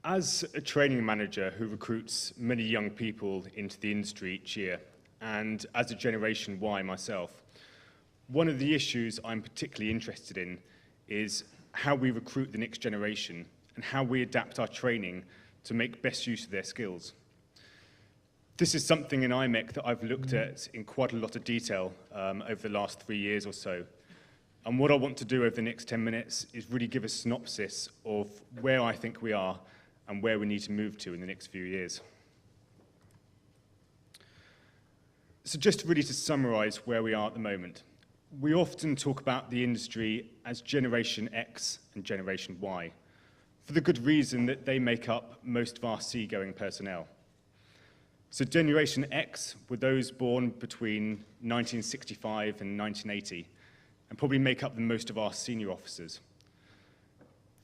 As a training manager who recruits many young people into the industry each year, and as a Generation Y myself, one of the issues I'm particularly interested in is how we recruit the next generation and how we adapt our training to make best use of their skills. This is something in IMEC that I've looked at in quite a lot of detail over the last 3 years or so. And what I want to do over the next 10 minutes is really give a synopsis of where I think we are and where we need to move to in the next few years. So just really to summarize where we are at the moment, we often talk about the industry as Generation X and Generation Y, for the good reason that they make up most of our seagoing personnel. So Generation X were those born between 1965 and 1980, and probably make up the most of our senior officers.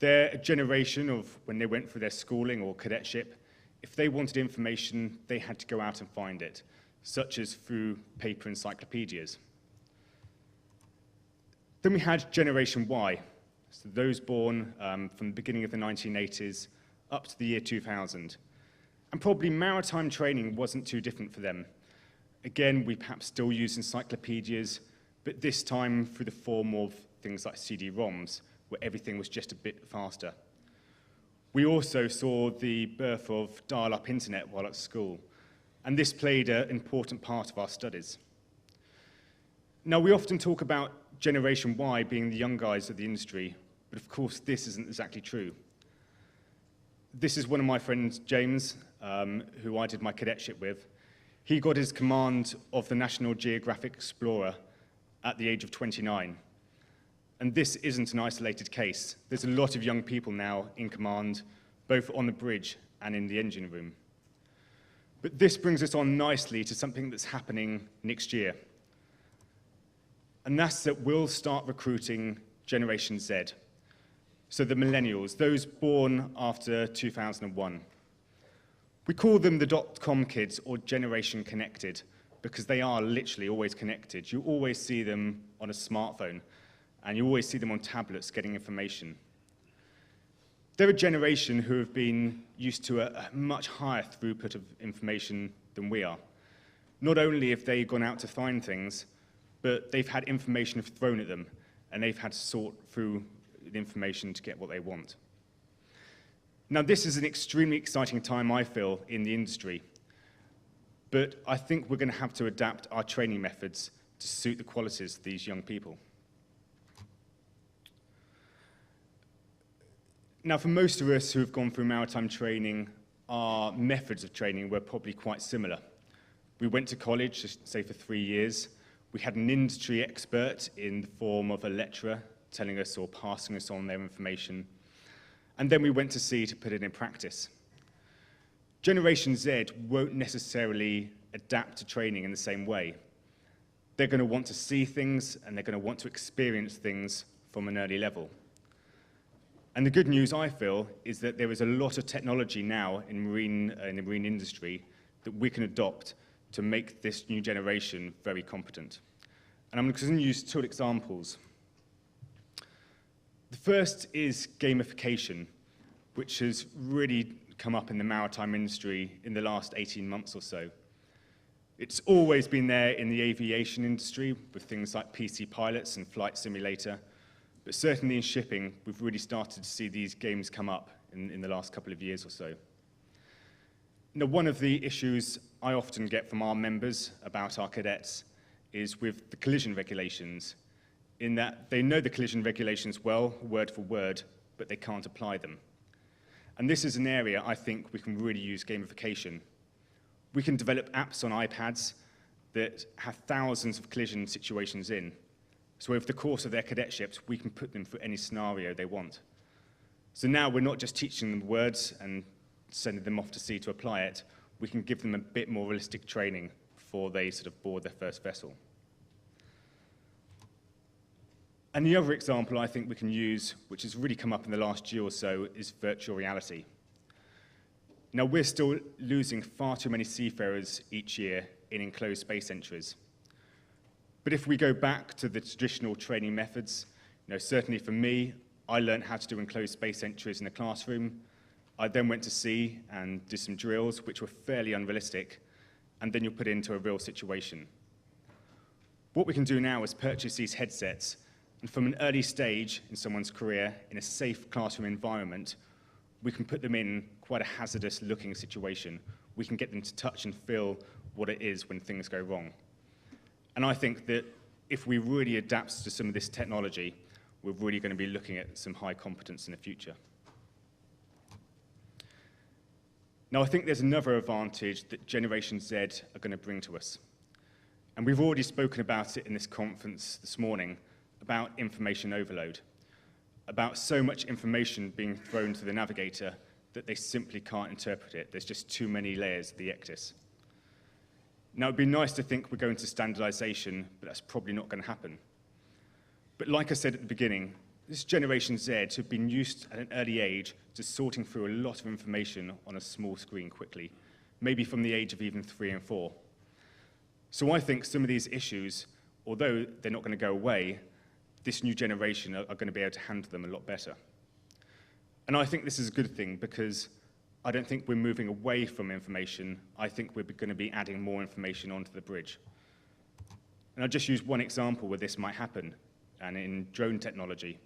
They're a generation of when they went through their schooling or cadetship, if they wanted information, they had to go out and find it, such as through paper encyclopedias. Then we had Generation Y, so those born from the beginning of the 1980s up to the year 2000. And probably maritime training wasn't too different for them. Again, we perhaps still use encyclopedias, but this time through the form of things like CD-ROMs, where everything was just a bit faster. We also saw the birth of dial-up internet while at school, and this played an important part of our studies. Now, we often talk about Generation Y being the young guys of the industry, but of course this isn't exactly true. This is one of my friends, James, who I did my cadetship with. He got his command of the National Geographic Explorer at the age of 29. And this isn't an isolated case. There's a lot of young people now in command, both on the bridge and in the engine room. But this brings us on nicely to something that's happening next year. And that's that we'll start recruiting Generation Z. So the Millennials, those born after 2001. We call them the .com kids or Generation Connected because they are literally always connected. You always see them on a smartphone, and you always see them on tablets getting information. They're a generation who have been used to a much higher throughput of information than we are. Not only have they gone out to find things, but they've had information thrown at them, and they've had to sort through the information to get what they want. Now, this is an extremely exciting time, I feel, in the industry, but I think we're going to have to adapt our training methods to suit the qualities of these young people. Now, for most of us who have gone through maritime training, our methods of training were probably quite similar. We went to college, say for 3 years. We had an industry expert in the form of a lecturer telling us or passing us on their information. And then we went to sea to put it in practice. Generation Z won't necessarily adapt to training in the same way. They're going to want to see things, and they're going to want to experience things from an early level. And the good news, I feel, is that there is a lot of technology now in the marine industry that we can adopt to make this new generation very competent. And I'm going to use 2 examples. The first is gamification, which has really come up in the maritime industry in the last 18 months or so. It's always been there in the aviation industry with things like PC pilots and flight simulator. But certainly in shipping, we've really started to see these games come up in the last couple of years or so. Now, one of the issues I often get from our members about our cadets is with the collision regulations, in that they know the collision regulations well, word for word, but they can't apply them. And this is an area I think we can really use gamification. We can develop apps on iPads that have thousands of collision situations in. So over the course of their cadetships, we can put them through any scenario they want. So now we're not just teaching them words and sending them off to sea to apply it. We can give them a bit more realistic training before they sort of board their first vessel. And the other example I think we can use, which has really come up in the last year or so, is virtual reality. Now, we're still losing far too many seafarers each year in enclosed space entries. But if we go back to the traditional training methods, certainly for me, I learned how to do enclosed space entries in a classroom, I then went to sea and did some drills, which were fairly unrealistic, and then you're put into a real situation. What we can do now is purchase these headsets, and from an early stage in someone's career, in a safe classroom environment, we can put them in quite a hazardous-looking situation. We can get them to touch and feel what it is when things go wrong. And I think that if we really adapt to some of this technology, we're really going to be looking at some high competence in the future. Now, I think there's another advantage that Generation Z are going to bring to us. And we've already spoken about it in this conference this morning, about information overload, about so much information being thrown to the navigator that they simply can't interpret it. There's just too many layers of the ectis. Now, it'd be nice to think we're going to standardization, but that's probably not going to happen. But like I said at the beginning, this Generation Z have been used at an early age to sorting through a lot of information on a small screen quickly, maybe from the age of even 3 and 4. So I think some of these issues, although they're not going to go away, this new generation are going to be able to handle them a lot better. And I think this is a good thing because I don't think we're moving away from information. I think we're going to be adding more information onto the bridge. And I'll just use one example where this might happen, and in drone technology.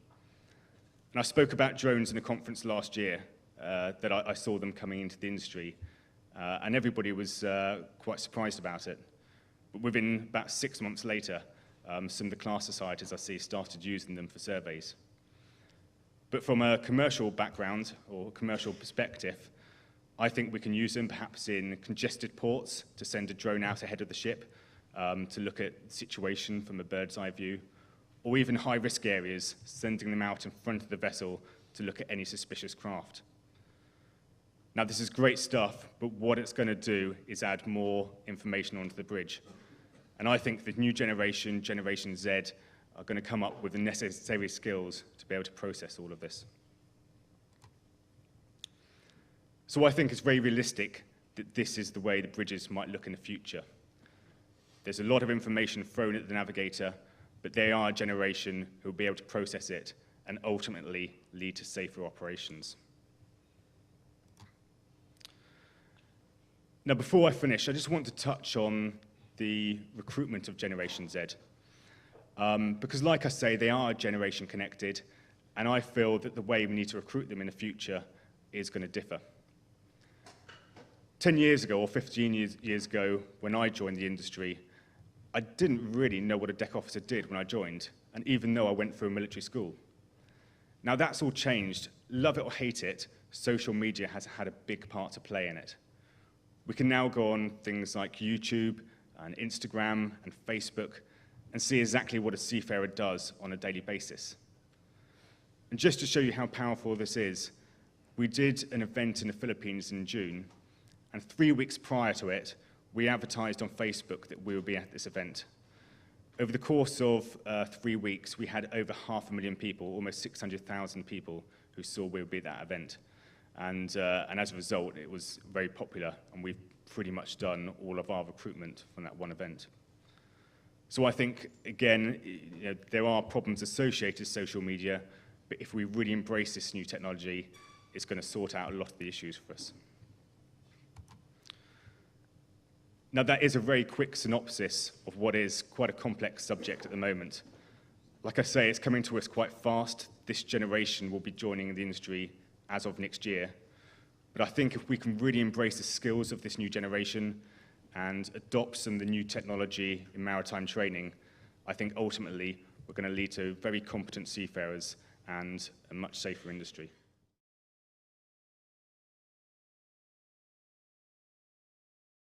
And I spoke about drones in a conference last year that I saw them coming into the industry, and everybody was quite surprised about it. But within about 6 months later, some of the class societies I see started using them for surveys. But from a commercial background or commercial perspective, I think we can use them perhaps in congested ports to send a drone out ahead of the ship to look at the situation from a bird's eye view, or even high-risk areas, sending them out in front of the vessel to look at any suspicious craft. Now, this is great stuff, but what it's going to do is add more information onto the bridge. And I think the new generation, Generation Z, are going to come up with the necessary skills to be able to process all of this. So I think it's very realistic that this is the way the bridges might look in the future. There's a lot of information thrown at the navigator, but they are a generation who will be able to process it and ultimately lead to safer operations. Now, before I finish, I just want to touch on the recruitment of Generation Z. Because like I say, they are a generation connected, and I feel that the way we need to recruit them in the future is going to differ. 10 years ago, or 15 years ago, when I joined the industry, I didn't really know what a deck officer did when I joined, and even though I went through a military school. Now that's all changed. Love it or hate it, social media has had a big part to play in it. We can now go on things like YouTube and Instagram and Facebook and see exactly what a seafarer does on a daily basis. And just to show you how powerful this is, we did an event in the Philippines in June, and 3 weeks prior to it, we advertised on Facebook that we would be at this event. Over the course of 3 weeks, we had over 500,000 people, almost 600,000 people who saw we would be at that event. And as a result, it was very popular, and we've pretty much done all of our recruitment from that one event. So I think, again, there are problems associated with social media, but if we really embrace this new technology, it's going to sort out a lot of the issues for us. Now, that is a very quick synopsis of what is quite a complex subject at the moment. Like I say, it's coming to us quite fast. This generation will be joining the industry as of next year. But I think if we can really embrace the skills of this new generation and adopt some of the new technology in maritime training, I think ultimately we're going to lead to very competent seafarers and a much safer industry.